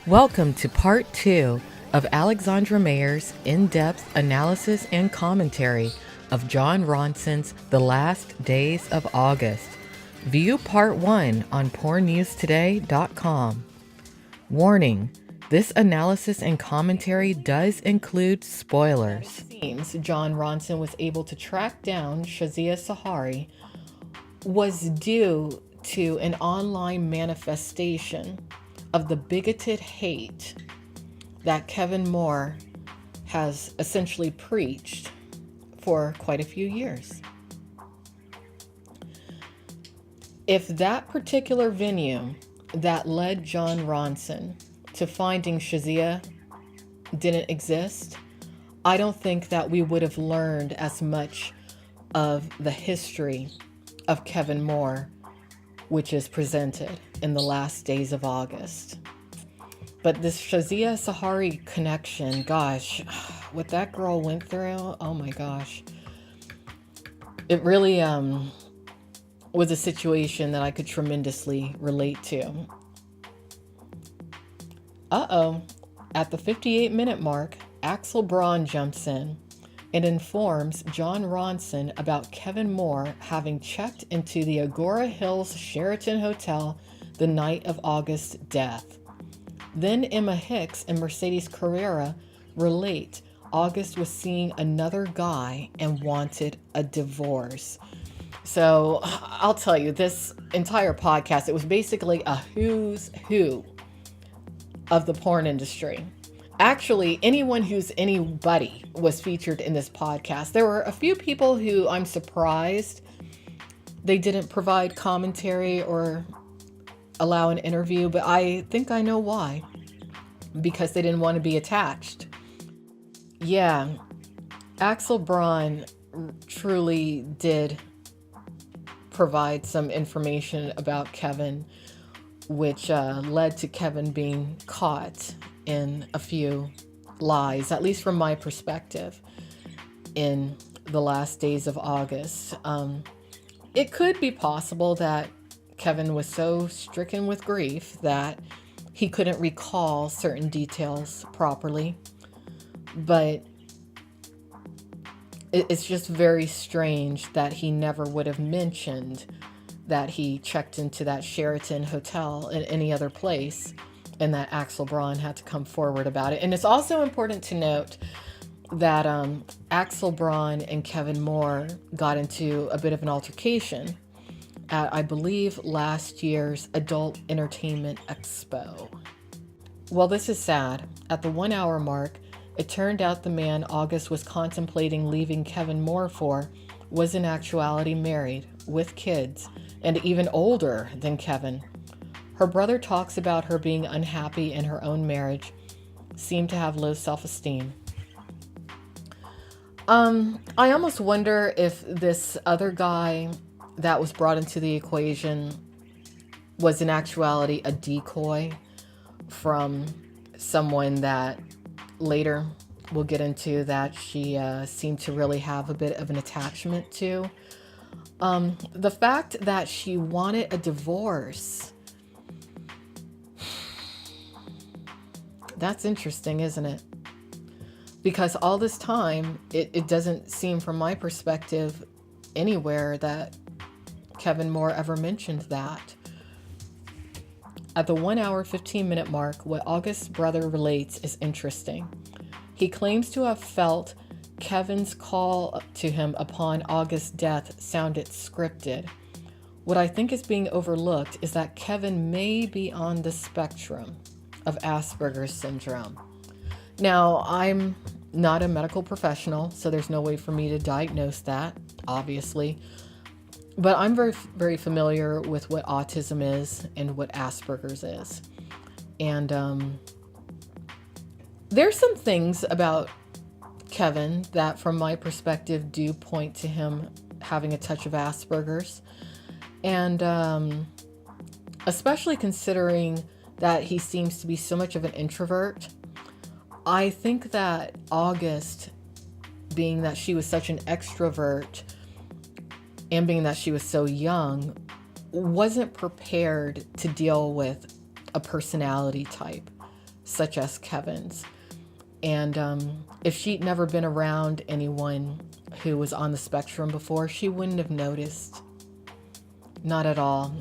Welcome to part 2 of Alexandra Mayer's in-depth analysis and commentary of Jon Ronson's The Last Days of August. View part 1 on pornnewstoday.com. Warning, this analysis and commentary does include spoilers. It seems Jon Ronson was able to track down Shazia Sahari was due to an online manifestation of the bigoted hate that Kevin Moore has essentially preached for quite a few years. If that particular venue that led Jon Ronson to finding Shazia didn't exist, I don't think that we would have learned as much of the history of Kevin Moore, which is presented in The Last Days of August. But this Shazia Sahari connection, gosh, what that girl went through, oh my gosh. It really was a situation that I could tremendously relate to. At the 58-minute mark, Axel Braun jumps in and informs Jon Ronson about Kevin Moore having checked into the Agora Hills Sheraton Hotel the night of August's death. Then Emma Hicks and Mercedes Carrera relate August was seeing another guy and wanted a divorce. So I'll tell you, this entire podcast, it was basically a who's who of the porn industry. Actually, anyone who's anybody was featured in this podcast. There were a few people who I'm surprised they didn't provide commentary or allow an interview, but I think I know why. Because they didn't want to be attached. Yeah, Axel Braun truly did provide some information about Kevin, which led to Kevin being caught in a few lies, at least from my perspective, in The Last Days of August. It could be possible that Kevin was so stricken with grief that he couldn't recall certain details properly, but it's just very strange that he never would have mentioned that he checked into that Sheraton Hotel in any other place, and that Axel Braun had to come forward about it. And it's also important to note that Axel Braun and Kevin Moore got into a bit of an altercation at, I believe, last year's Adult Entertainment Expo. Well, this is sad. At the 1 hour mark, it turned out the man August was contemplating leaving Kevin Moore for was in actuality married, with kids, and even older than Kevin. Her brother talks about her being unhappy in her own marriage, seemed to have low self-esteem. I almost wonder if this other guy that was brought into the equation was in actuality a decoy from someone that later we'll get into that she seemed to really have a bit of an attachment to. The fact that she wanted a divorce, that's interesting, isn't it? Because all this time, it doesn't seem from my perspective anywhere that Kevin Moore ever mentioned that. At the 1 hour, 15-minute mark, what August's brother relates is interesting. He claims to have felt Kevin's call to him upon August's death sounded scripted. What I think is being overlooked is that Kevin may be on the spectrum of Asperger's syndrome. Now, I'm not a medical professional, so there's no way for me to diagnose that, obviously. But I'm very, very familiar with what autism is and what Asperger's is. And there's some things about Kevin that, from my perspective, do point to him having a touch of Asperger's. And especially considering that he seems to be so much of an introvert, I think that August, being that she was such an extrovert, and being that she was so young, wasn't prepared to deal with a personality type such as Kevin's. And if she'd never been around anyone who was on the spectrum before, she wouldn't have noticed. Not at all.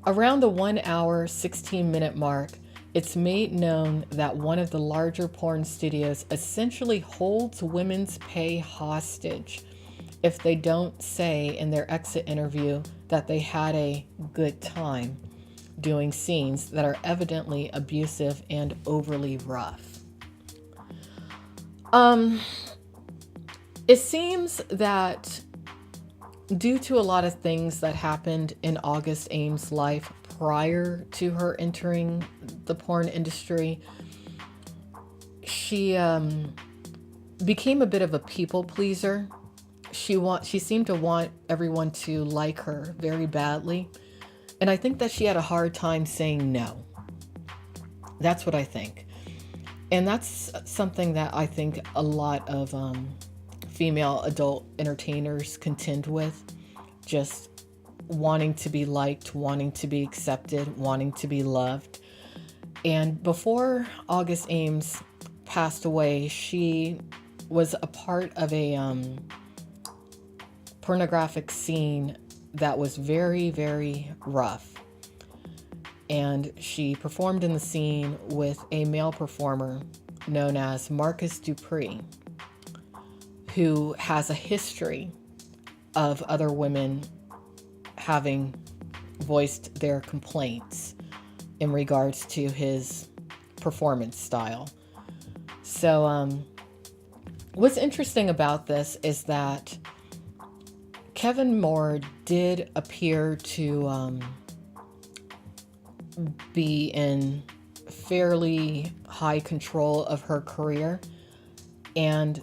Around the 1 hour, 16-minute mark, it's made known that one of the larger porn studios essentially holds women's pay hostage if they don't say in their exit interview that they had a good time doing scenes that are evidently abusive and overly rough. It seems that due to a lot of things that happened in August Ames' life prior to her entering the porn industry, she became a bit of a people pleaser. She seemed to want everyone to like her very badly. And I think that she had a hard time saying no. That's what I think. And that's something that I think a lot of female adult entertainers contend with. Just wanting to be liked, wanting to be accepted, wanting to be loved. And before August Ames passed away, she was a part of a pornographic scene that was very, very rough. And she performed in the scene with a male performer known as Marcus Dupree, who has a history of other women having voiced their complaints in regards to his performance style. So what's interesting about this is that Kevin Moore did appear to be in fairly high control of her career. And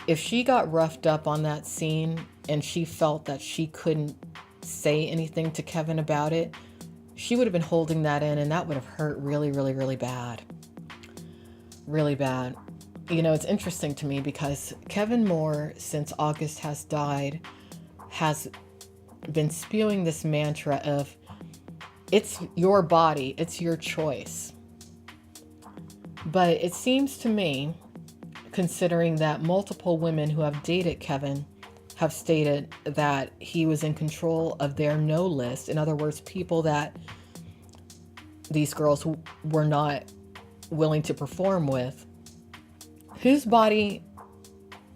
if she got roughed up on that scene and she felt that she couldn't say anything to Kevin about it, she would have been holding that in, and that would have hurt really, really, really bad. Really bad. You know, it's interesting to me because Kevin Moore, since August has died, has been spewing this mantra of, it's your body, it's your choice. But it seems to me, considering that multiple women who have dated Kevin have stated that he was in control of their no list, in other words, people that these girls were not willing to perform with, whose body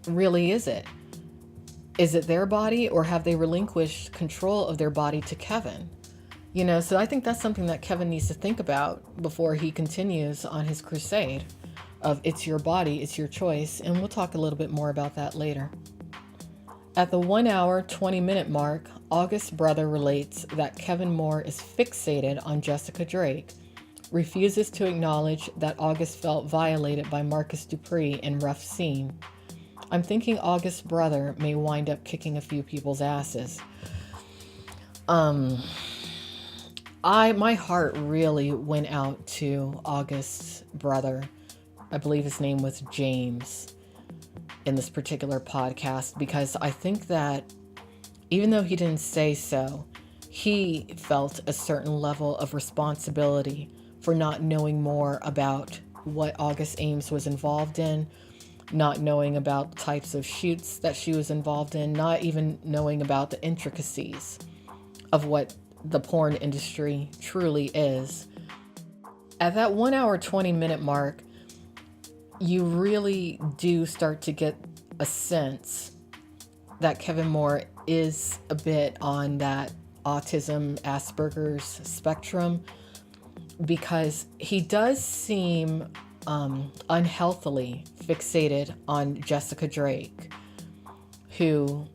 really is it? Is it their body, or have they relinquished control of their body to Kevin? You know, so I think that's something that Kevin needs to think about before he continues on his crusade of it's your body, it's your choice. And we'll talk a little bit more about that later. At the 1 hour, 20-minute mark, August's brother relates that Kevin Moore is fixated on Jessica Drake, refuses to acknowledge that August felt violated by Marcus Dupree in rough scene. I'm thinking August's brother may wind up kicking a few people's asses. My heart really went out to August's brother. I believe his name was James in this particular podcast, because I think that even though he didn't say so, he felt a certain level of responsibility for not knowing more about what August Ames was involved in, not knowing about the types of shoots that she was involved in, not even knowing about the intricacies of what the porn industry truly is. At that 1 hour, 20-minute mark, you really do start to get a sense that Kevin Moore is a bit on that autism, Asperger's spectrum, because he does seem unhealthily fixated on Jessica Drake, who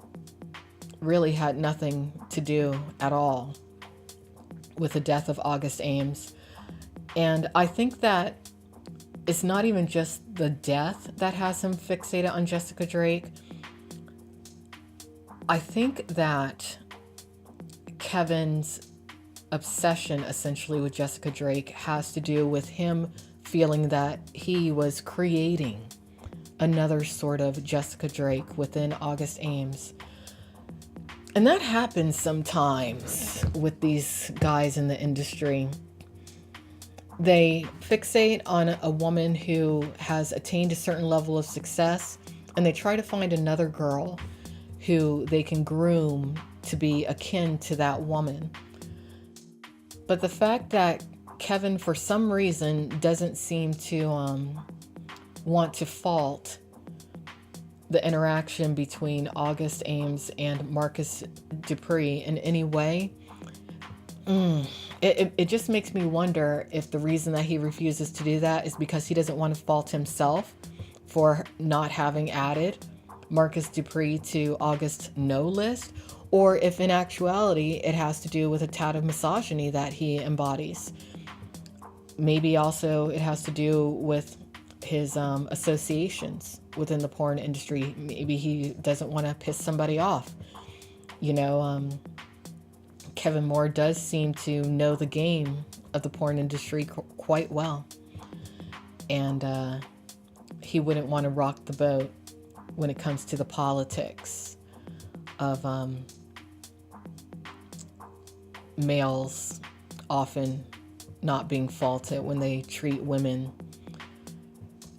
really had nothing to do at all with the death of August Ames. And I think that it's not even just the death that has him fixated on Jessica Drake. I think that Kevin's obsession essentially with Jessica Drake has to do with him feeling that he was creating another sort of Jessica Drake within August Ames. And that happens sometimes with these guys in the industry. They fixate on a woman who has attained a certain level of success, and they try to find another girl who they can groom to be akin to that woman. But the fact that Kevin, for some reason, doesn't seem to want to fault the interaction between August Ames and Marcus Dupree in any way, it just makes me wonder if the reason that he refuses to do that is because he doesn't want to fault himself for not having added Marcus Dupree to August's no list, or if in actuality it has to do with a tad of misogyny that he embodies. Maybe also it has to do with his associations within the porn industry. Maybe he doesn't want to piss somebody off. Kevin Moore does seem to know the game of the porn industry quite well. And he wouldn't want to rock the boat when it comes to the politics of males often not being faulted when they treat women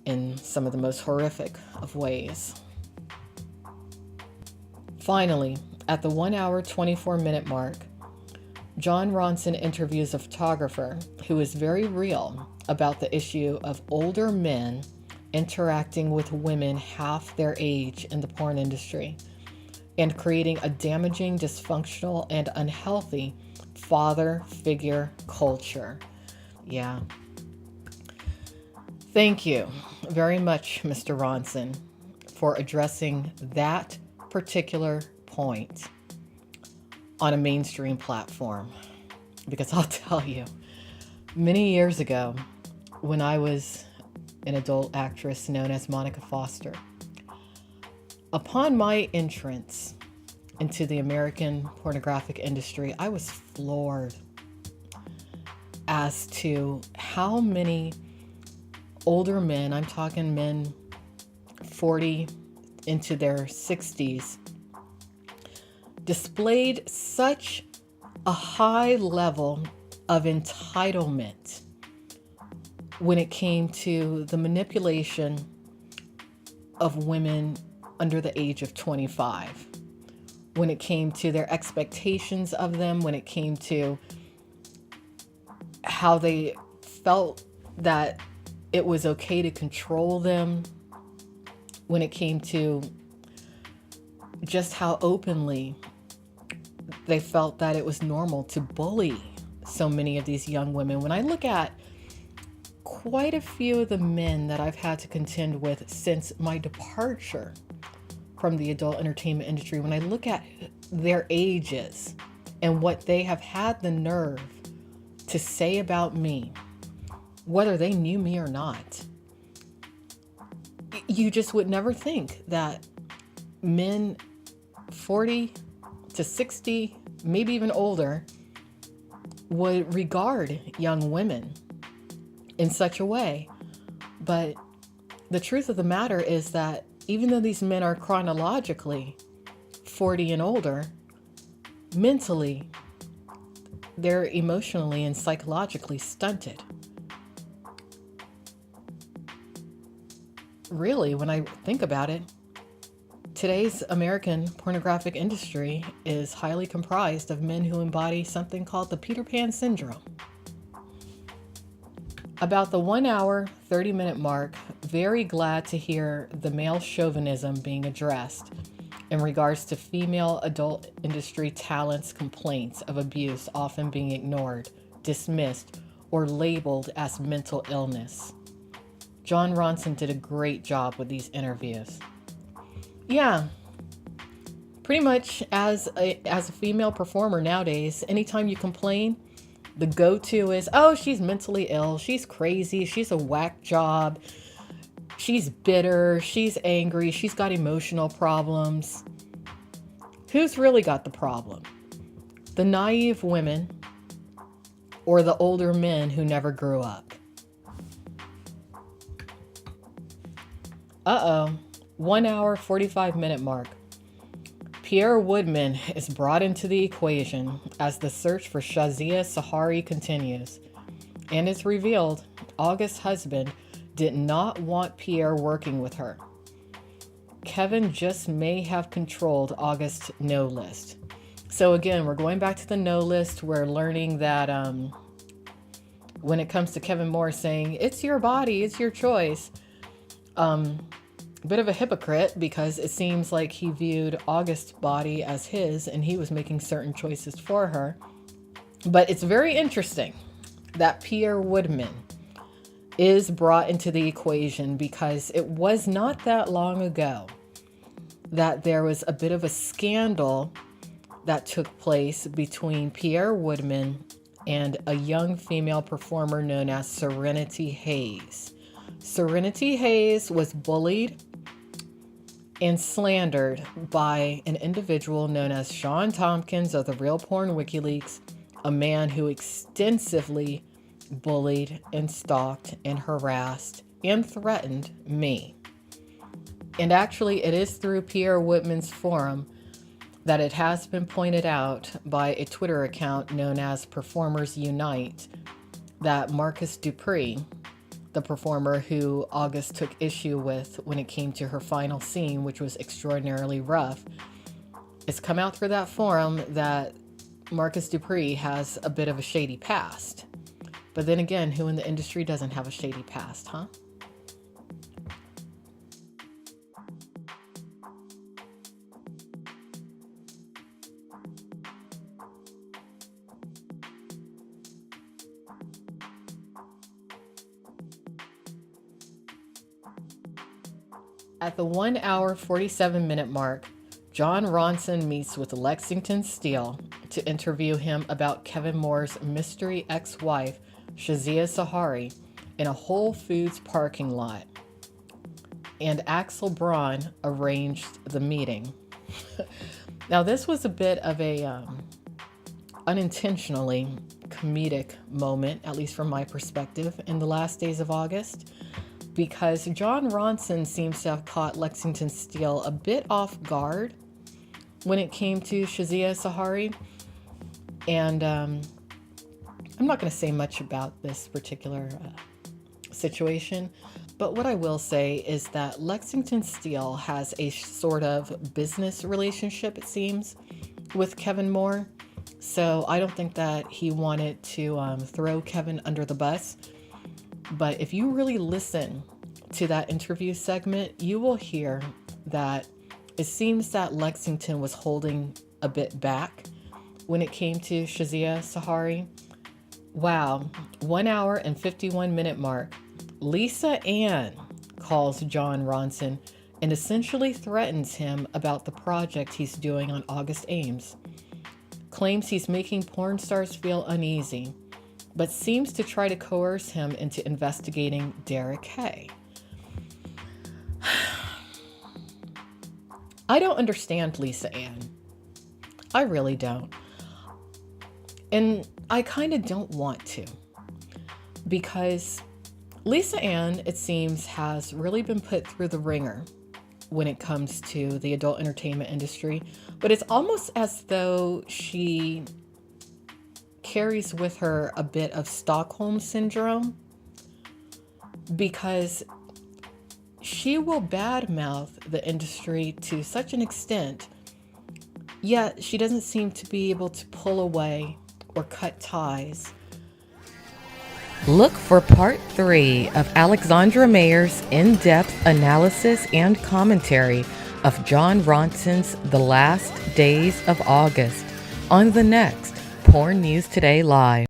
in some of the most horrific of ways. Finally, at the 1 hour, 24-minute mark, Jon Robson interviews a photographer who is very real about the issue of older men interacting with women half their age in the porn industry and creating a damaging, dysfunctional, and unhealthy father figure culture. Yeah. Thank you very much, Mr. Robson, for addressing that particular point on a mainstream platform. Because I'll tell you, many years ago, when I was an adult actress known as Monica Foster, upon my entrance into the American pornographic industry, I was floored as to how many older men, I'm talking men 40 into their 60s, displayed such a high level of entitlement when it came to the manipulation of women under the age of 25, when it came to their expectations of them, when it came to how they felt that it was okay to control them, when it came to just how openly they felt that it was normal to bully so many of these young women. When I look at quite a few of the men that I've had to contend with since my departure from the adult entertainment industry, when I look at their ages and what they have had the nerve to say about me, whether they knew me or not, you just would never think that men 40 to 60, maybe even older, would regard young women in such a way. But the truth of the matter is that even though these men are chronologically 40 and older, mentally, they're emotionally and psychologically stunted. Really, when I think about it, today's American pornographic industry is highly comprised of men who embody something called the Peter Pan syndrome. About the 1 hour, 30-minute mark, very glad to hear the male chauvinism being addressed in regards to female adult industry talents' complaints of abuse often being ignored, dismissed, or labeled as mental illness. Jon Robson did a great job with these interviews. Yeah, pretty much as a female performer nowadays, anytime you complain, the go-to is, oh, she's mentally ill, she's crazy, she's a whack job, she's bitter, she's angry, she's got emotional problems. Who's really got the problem? The naive women or the older men who never grew up? 1 hour, 45-minute mark. Pierre Woodman is brought into the equation as the search for Shazia Sahari continues. and it's revealed August's husband did not want Pierre working with her. Kevin just may have controlled August's no list. So again, we're going back to the no list. We're learning that when it comes to Kevin Moore saying, it's your body, it's your choice, bit of a hypocrite, because it seems like he viewed August's body as his and he was making certain choices for her. But it's very interesting that Pierre Woodman is brought into the equation, because it was not that long ago that there was a bit of a scandal that took place between Pierre Woodman and a young female performer known as Serenity Hayes. Serenity Hayes was bullied and slandered by an individual known as Sean Tompkins of the Real Porn WikiLeaks, a man who extensively bullied and stalked and harassed and threatened me. And actually, it is through Pierre Woodman's forum that it has been pointed out by a Twitter account known as Performers Unite that Marcus Dupree, the performer who August took issue with when it came to her final scene, which was extraordinarily rough, it's come out through that forum that Marcus Dupree has a bit of a shady past. But then again, who in the industry doesn't have a shady past, huh? At the 1 hour, 47-minute mark, Jon Robson meets with Lexington Steele to interview him about Kevin Moore's mystery ex-wife, Shazia Sahari, in a Whole Foods parking lot. And Axel Braun arranged the meeting. Now, this was a bit of a unintentionally comedic moment, at least from my perspective, in the last days of August, because Jon Robson seems to have caught Lexington Steele a bit off guard when it came to Shazia Sahari. And I'm not going to say much about this particular situation, but what I will say is that Lexington Steele has a sort of business relationship, it seems, with Kevin Moore. So I don't think that he wanted to throw Kevin under the bus. But if you really listen to that interview segment, you will hear that it seems that Lexington was holding a bit back when it came to Shazia Sahari. Wow, 1 hour and 51-minute mark. Lisa Ann calls Jon Robson and essentially threatens him about the project he's doing on August Ames. Claims he's making porn stars feel uneasy, but seems to try to coerce him into investigating Derek Hay. I don't understand Lisa Ann. I really don't. And I kind of don't want to, because Lisa Ann, it seems, has really been put through the ringer when it comes to the adult entertainment industry, but it's almost as though she carries with her a bit of Stockholm syndrome, because she will badmouth the industry to such an extent, yet she doesn't seem to be able to pull away or cut ties. Look for part 3 of Alexandra Mayer's in-depth analysis and commentary of Jon Robson's The Last Days of August on the next Porn News Today Live.